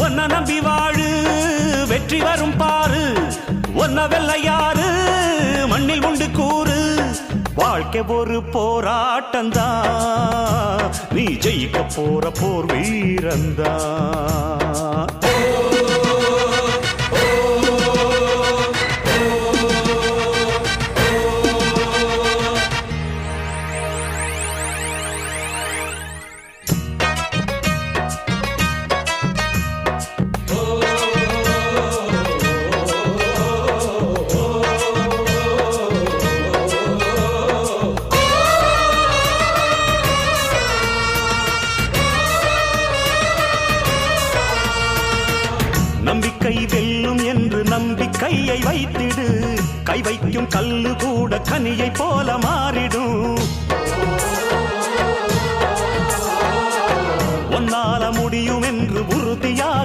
ஒன்ன நம்பி வாழு வெற்றி வரும் பாரு ஒன்ன வெள்ளையாறு மண்ணில் உண்டு கூறு வாழ்க்கை ஒரு போராட்டந்தா நீ ஜெயிக்க போற போர் வீரந்தா நம்பிக்கை வெல்லும் என்று நம்பிக்கையை வைத்திடு கை வைக்கும் கல்லு கூட கனியை போல மாறிடும் ஒன்னால முடியும் என்று உறுதியாக